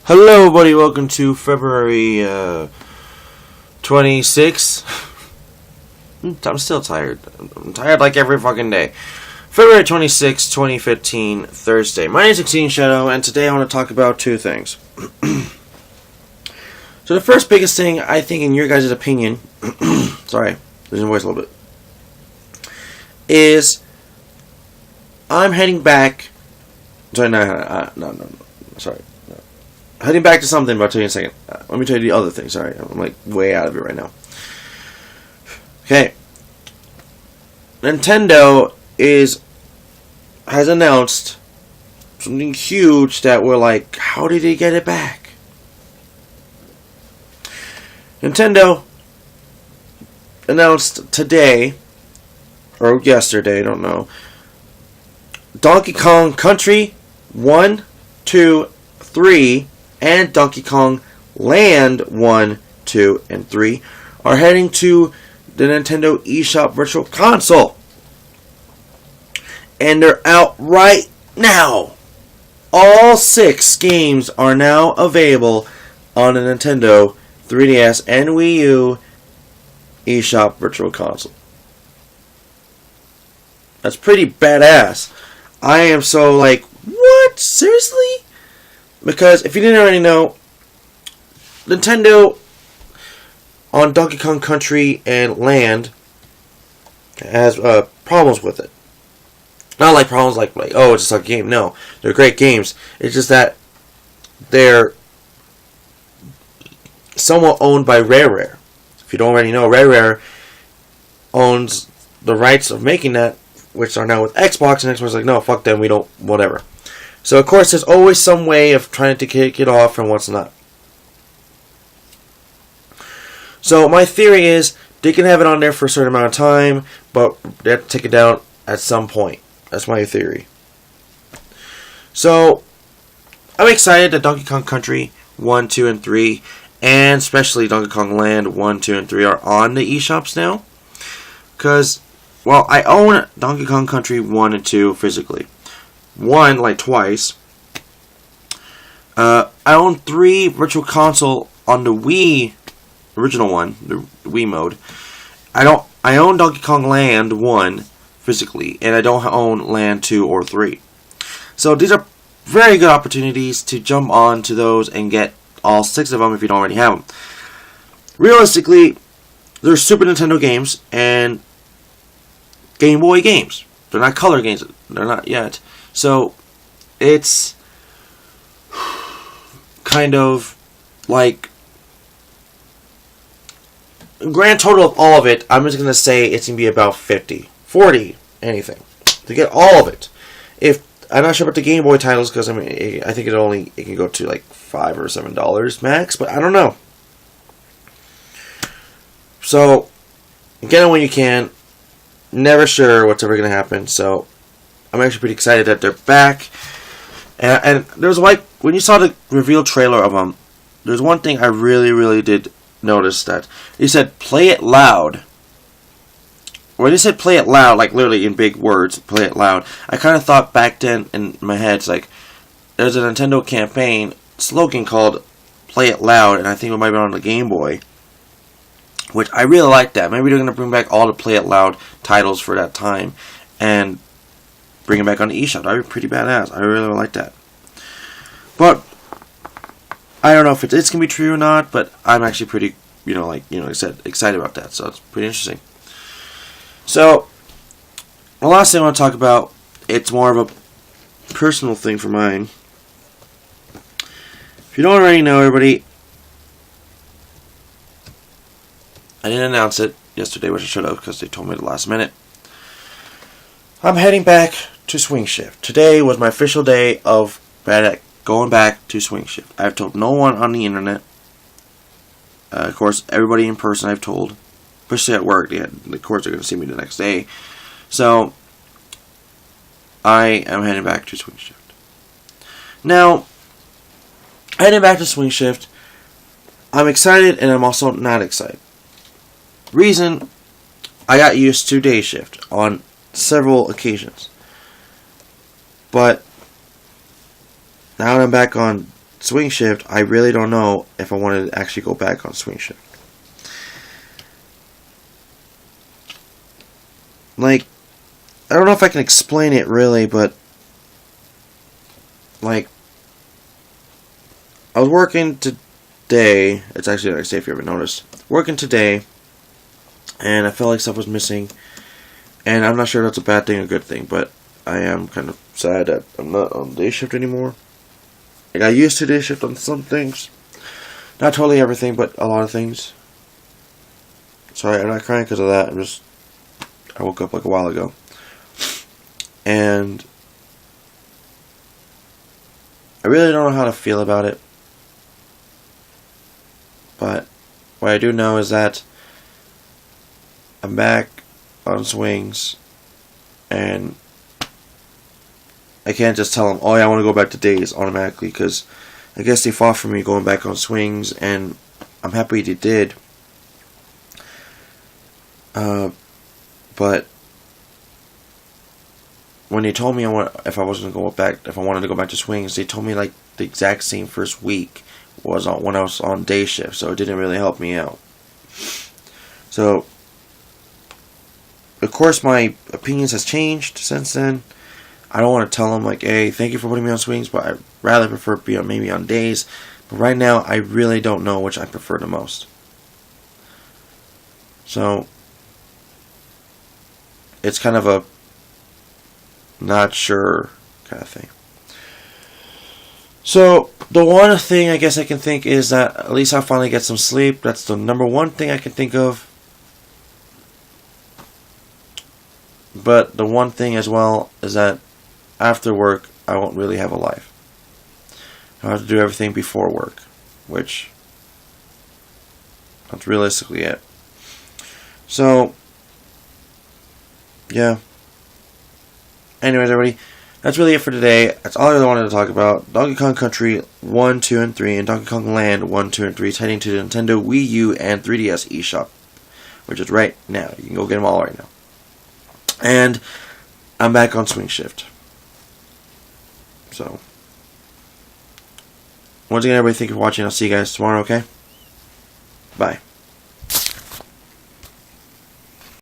Hello, everybody. Welcome to February 26th. I'm still tired. I'm tired like every fucking day. February 26th, 2015, Thursday. My name is Exceeding Shadow, and today I want to talk about two things. So the first biggest thing, I think, in your guys' opinion, sorry, losing voice a little bit, is I'm heading back. Sorry, no. Sorry. Heading back to something, but I'll tell you in a second. Let me tell you the other thing. Sorry, I'm like way out of it right now. Okay. Nintendo has announced something huge that we're like, how did they get it back? Nintendo announced today, or yesterday, I don't know, Donkey Kong Country 1, 2, 3, and Donkey Kong Land 1, 2, and 3 are heading to the Nintendo eShop Virtual Console. And they're out right now. All 6 games are now available on the Nintendo 3DS and Wii U eShop Virtual Console. That's pretty badass. I am so like, what? Seriously? Because if you didn't already know, Nintendo on Donkey Kong Country and Land has problems with it. Not like problems like oh, it's just a game. No, they're great games. It's just that they're somewhat owned by Rare. If you don't already know, Rare owns the rights of making that, which are now with Xbox, and Xbox is like, no, fuck them, we don't, whatever. So, of course, there's always some way of trying to kick it off and what's not. So, my theory is they can have it on there for a certain amount of time, but they have to take it down at some point. That's my theory. So, I'm excited that Donkey Kong Country 1, 2, and 3, and especially Donkey Kong Land 1, 2, and 3 are on the eShops now. Because, well, I own Donkey Kong Country 1 and 2 physically. 1, like twice. I own 3 Virtual Console on the Wii, original one, the Wii mode. I own Donkey Kong Land 1 physically, and I don't own Land 2 or 3. So these are very good opportunities to jump on to those and get all 6 of them if you don't already have them. Realistically, they're Super Nintendo games and Game Boy games. They're not color games. They're not yet. So, it's kind of like grand total of all of it, I'm just going to say it's going to be about 50, 40, anything, to get all of it. I'm not sure about the Game Boy titles, because I think it can go to like $5 or $7 max, but I don't know. So, get it when you can. Never sure what's ever going to happen, so I'm actually pretty excited that they're back. And there's like, when you saw the reveal trailer of them, there's one thing I really, really did notice, that he said, play it loud. When he said play it loud, like literally in big words, play it loud, I kind of thought back then in my head, it's like, there's a Nintendo campaign slogan called play it loud, and I think it might be on the Game Boy, which I really like that. Maybe they're going to bring back all the play it loud titles for that time, and bring it back on the eShop. That would be pretty badass. I really like that. But I don't know if it's going to be true or not, but I'm actually pretty, like I said, excited about that. So it's pretty interesting. So the last thing I want to talk about, it's more of a personal thing for mine. If you don't already know, everybody, I didn't announce it yesterday, which I should have, because they told me at the last minute. I'm heading back to Swing Shift. Today was my official day of going back to Swing Shift. I've told no one on the internet. Of course, everybody in person I've told. Especially at work. Of course, they're going to see me the next day. So, I am heading back to Swing Shift. Now, heading back to Swing Shift, I'm excited and I'm also not excited. Reason, I got used to day shift on several occasions. But now that I'm back on swing shift, I really don't know if I want to actually go back on swing shift. Like, I don't know if I can explain it really, but like, I was working today. It's actually the next day if you ever noticed. Working today, and I felt like stuff was missing. And I'm not sure if that's a bad thing or a good thing, but I am kind of sad that I'm not on day shift anymore. I got used to day shift on some things. Not totally everything, but a lot of things. Sorry, I'm not crying because of that. I woke up like a while ago. And I really don't know how to feel about it. But what I do know is that I'm back on swings, and I can't just tell them, oh yeah, I want to go back to days automatically, because I guess they fought for me going back on swings, and I'm happy they did. But when they told me if I wanted to go back to swings, they told me like the exact same first week was when I was on day shift, so it didn't really help me out. So, of course, my opinions has changed since then. I don't want to tell them like, hey, thank you for putting me on swings, but I'd rather prefer to be maybe on days. But right now, I really don't know which I prefer the most. So, it's kind of a not sure kind of thing. So, the one thing I guess I can think is that at least I'll finally get some sleep. That's the number one thing I can think of. But the one thing as well is that after work, I won't really have a life. I'll have to do everything before work, which that's realistically it. So, yeah. Anyways, everybody, that's really it for today. That's all I really wanted to talk about. Donkey Kong Country 1, 2, and 3, and Donkey Kong Land 1, 2, and 3 is heading to the Nintendo Wii U and 3DS eShop, which is right now. You can go get them all right now. And I'm back on swing shift. So, once again, everybody, thank you for watching. I'll see you guys tomorrow, okay? Bye.